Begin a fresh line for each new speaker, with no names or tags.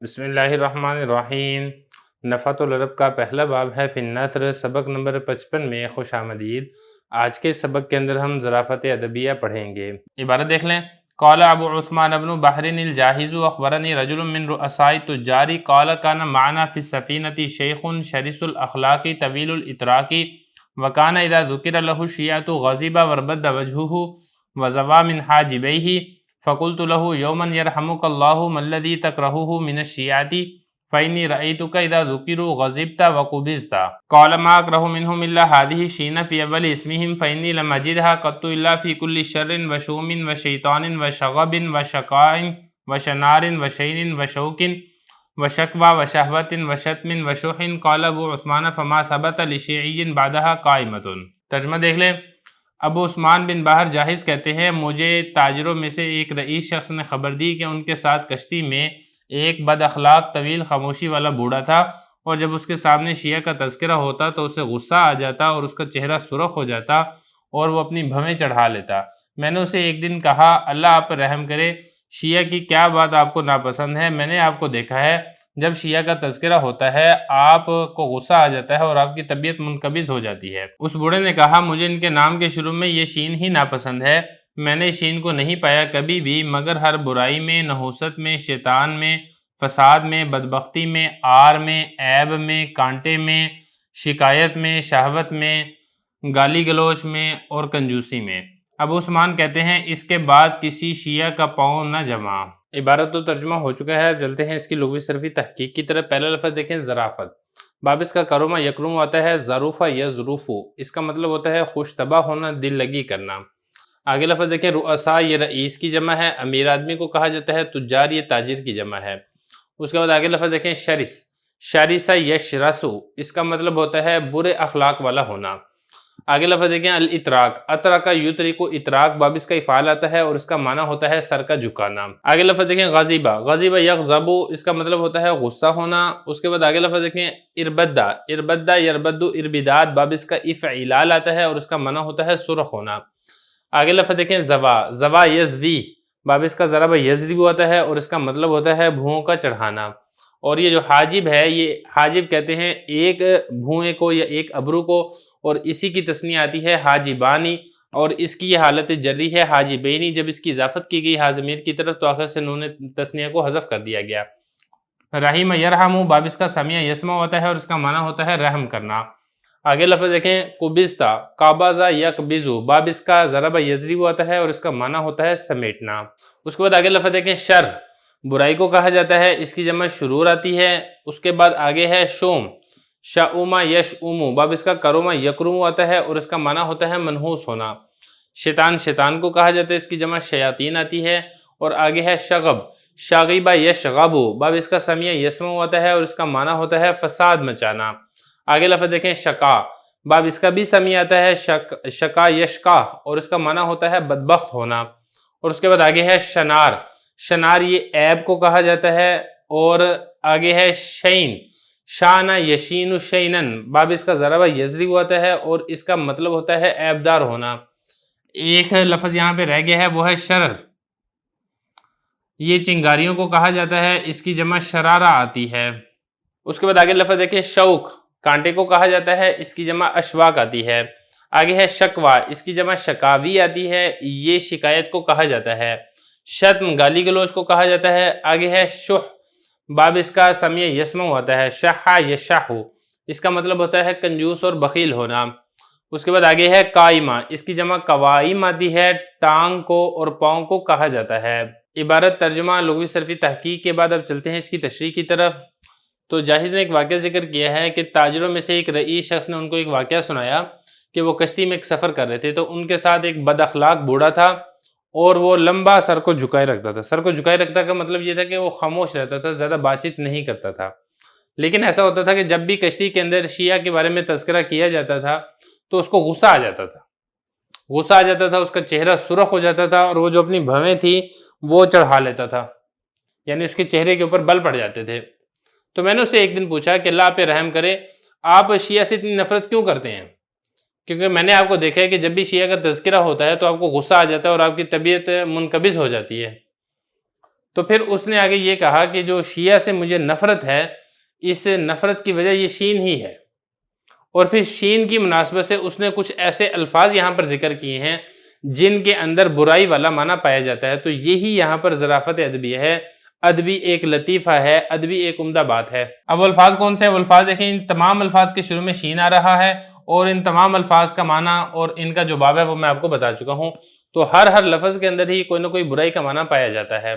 بسم اللہ الرحمن الرحیم۔ نفحۃ العرب کا پہلا باب ہے فی النثر، سبق نمبر 55 میں خوش آمدید۔ آج کے سبق کے اندر ہم ظرافت ادبیہ پڑھیں گے۔ عبارت دیکھ لیں۔ قال ابو عثمان بن بحر الجاحظ اخبرنی رجل من رؤساء التجار قال كان معنا في السفينة شيخ شرس الاخلاق طويل الاتراك وكان اذا ذكر له الشيعة غضب واربد وجهه وزوى من حاجبيه فقلت له يوما يرحمك الله ما الذي تكرهه من الشيعة فإني رأيتك إذا ذكروا غضبت وقبضت قال ما أكره منهم إلا هذه الشين في أول اسمهم فإني لم أجدها قط إلا في كل شر وشوم وشيطان وشغب وشقاء وشنار وشين وشوك وشكوى وشهوة وشتم وشح قال أبو عثمان فما ثبت لشيعي بعدها قائمة۔ ترجمہ دیکھ لیں۔ ابو عثمان بن بحر جاحظ کہتے ہیں مجھے تاجروں میں سے ایک رئیس شخص نے خبر دی کہ ان کے ساتھ کشتی میں ایک بد اخلاق طویل خاموشی والا بوڑھا تھا، اور جب اس کے سامنے شیعہ کا تذکرہ ہوتا تو اسے غصہ آ جاتا اور اس کا چہرہ سرخ ہو جاتا اور وہ اپنی بھویں چڑھا لیتا۔ میں نے اسے ایک دن کہا اللہ آپ پر رحم کرے، شیعہ کی کیا بات آپ کو ناپسند ہے؟ میں نے آپ کو دیکھا ہے جب شیعہ کا تذکرہ ہوتا ہے آپ کو غصہ آ جاتا ہے اور آپ کی طبیعت منقبض ہو جاتی ہے۔ اس بوڑھے نے کہا مجھے ان کے نام کے شروع میں یہ شین ہی ناپسند ہے، میں نے شین کو نہیں پایا کبھی بھی مگر ہر برائی میں، نحوست میں، شیطان میں، فساد میں، بدبختی میں، آر میں، عیب میں، کانٹے میں، شکایت میں، شہوت میں، گالی گلوچ میں اور کنجوسی میں۔ ابو عثمان کہتے ہیں اس کے بعد کسی شیعہ کا پاؤں نہ جما۔ عبارت تو ترجمہ ہو چکا ہے، اب چلتے ہیں اس کی لغوی صرفی تحقیق کی طرف۔ پہلا لفظ دیکھیں ظرافت، باب اس کا کروما یکرم آتا ہے، ظروفہ یظروفو، اس کا مطلب ہوتا ہے خوش طبع ہونا، دل لگی کرنا۔ آگے لفظ دیکھیں رؤساء، یہ رئیس کی جمع ہے، امیر آدمی کو کہا جاتا ہے، تجار یہ تاجر کی جمع ہے۔ اس کے بعد آگے لفظ دیکھیں شرس، شرسہ یشرسو، اس کا مطلب ہوتا ہے برے اخلاق والا ہونا۔ آگے لفظ دیکھیں الاتراک، اترکا یترکو اتراک، باب اس کا افعال آتا ہے اور اس کا معنی ہوتا ہے سر کا جھکانا۔ آگے لفظ دیکھیں غضبہ، غضب یغضب، اس کا مطلب ہوتا ہے غصہ ہونا۔ اس کے بعد آگے لفظ دیکھیں اربدہ، اربدہ یربدو اربداد، باب اس کا افعلال آتا ہے اور اس کا معنی ہوتا ہے سرخ ہونا۔ آگے لفظ دیکھیں زوا، زوا یزوی، باب اس کا ضرب یضرب ہوتا ہے اور اس کا مطلب ہوتا ہے بھوؤں کا چڑھانا۔ اور یہ جو حاجب ہے، یہ حاجب کہتے ہیں ایک بھوئیں کو یا ایک ابرو کو، اور اسی کی تثنیہ آتی ہے حاجبانی، اور اس کی یہ حالت جری ہے حاجبینی۔ جب اس کی اضافت کی گئی حاضمیر کی طرف تو آخر سے نون تثنیہ کو حذف کر دیا گیا۔ رحیم یرحم، باب اس کا سمیع یسمع ہوتا ہے اور اس کا معنی ہوتا ہے رحم کرنا۔ آگے لفظ دیکھیں قبضتا، قابضہ یقبضو، باب اس کا ضرب یضرب ہوتا ہے اور اس کا معنی ہوتا ہے سمیٹنا۔ اس کے بعد آگے لفظ دیکھیں شر، برائی کو کہا جاتا ہے، اس کی جمع شرور آتی ہے۔ اس کے بعد آگے ہے شوم، شاؤما یشؤمو، باب اس کا کروما یکرم آتا ہے اور اس کا معنی ہوتا ہے منحوس ہونا۔ شیطان، شیطان کو کہا جاتا ہے، اس کی جمع شیاطین آتی ہے۔ اور آگے ہے شغب، شاغبہ یشغبو، باب اس کا سمیع یسمع ہوتا ہے اور اس کا معنی ہوتا ہے فساد مچانا۔ آگے لفظ دیکھیں شقا، باب اس کا بھی سمیع آتا ہے شقا یشقا اور اس کا معنی ہوتا ہے بدبخت ہونا۔ اور اس کے بعد آگے ہے شنار، شنار یہ عیب کو کہا جاتا ہے۔ اور آگے ہے شین، شانہ یشین شینن، باب اس کا ضربہ یضرب ہوتا ہے اور اس کا مطلب ہوتا ہے عیبدار ہونا۔ ایک لفظ یہاں پہ رہ گیا ہے وہ ہے شرر، یہ چنگاریوں کو کہا جاتا ہے، اس کی جمع شرارہ آتی ہے۔ اس کے بعد آگے لفظ دیکھیں شوک، کانٹے کو کہا جاتا ہے، اس کی جمع اشواک آتی ہے۔ آگے ہے شکوہ، اس کی جمع شکاوی آتی ہے، یہ شکایت کو کہا جاتا ہے۔ شتم، گالی گلوچ کو کہا جاتا ہے۔ آگے ہے شح، باب اس کا سمیع یسمع ہوتا ہے، شح یشحو، اس کا مطلب ہوتا ہے کنجوس اور بخیل ہونا۔ اس کے بعد آگے ہے قائمہ، اس کی جمع قوائم آتی ہے، ٹانگ کو اور پاؤں کو کہا جاتا ہے۔ عبارت ترجمہ لغوی صرفی تحقیق کے بعد اب چلتے ہیں اس کی تشریح کی طرف۔ تو جاحظ نے ایک واقعہ ذکر کیا ہے کہ تاجروں میں سے ایک رئیس شخص نے ان کو ایک واقعہ سنایا کہ وہ کشتی میں ایک سفر کر رہے تھے، تو ان کے ساتھ ایک بد اخلاق بوڑھا تھا اور وہ لمبا سر کو جھکائے رکھتا تھا۔ سر کو جھکائے رکھتا کا مطلب یہ تھا کہ وہ خاموش رہتا تھا، زیادہ بات چیت نہیں کرتا تھا۔ لیکن ایسا ہوتا تھا کہ جب بھی کشتی کے اندر شیعہ کے بارے میں تذکرہ کیا جاتا تھا تو اس کو غصہ آ جاتا تھا، غصہ آ جاتا تھا، اس کا چہرہ سرخ ہو جاتا تھا اور وہ جو اپنی بھویں تھی وہ چڑھا لیتا تھا، یعنی اس کے چہرے کے اوپر بل پڑ جاتے تھے۔ تو میں نے اسے ایک دن پوچھا کہ اللہ پہ رحم کرے، آپ شیعہ سے اتنی نفرت کیوں کرتے ہیں؟ کیونکہ میں نے آپ کو دیکھا ہے کہ جب بھی شیعہ کا تذکرہ ہوتا ہے تو آپ کو غصہ آ جاتا ہے اور آپ کی طبیعت منقبض ہو جاتی ہے۔ تو پھر اس نے آگے یہ کہا کہ جو شیعہ سے مجھے نفرت ہے، اس نفرت کی وجہ یہ شین ہی ہے، اور پھر شین کی مناسبت سے اس نے کچھ ایسے الفاظ یہاں پر ذکر کیے ہیں جن کے اندر برائی والا معنی پایا جاتا ہے۔ تو یہی یہاں پر ظرافت ادبیہ ہے، ادبی ایک لطیفہ ہے، ادبی ایک عمدہ بات ہے۔ اب وہ الفاظ کون سے ہیں؟ وہ الفاظ دیکھیں، ان تمام الفاظ کے شروع میں شین آ رہا ہے، اور ان تمام الفاظ کا معنی اور ان کا جو باب ہے وہ میں آپ کو بتا چکا ہوں۔ تو ہر لفظ کے اندر ہی کوئی نہ کوئی برائی کا معنی پایا جاتا ہے۔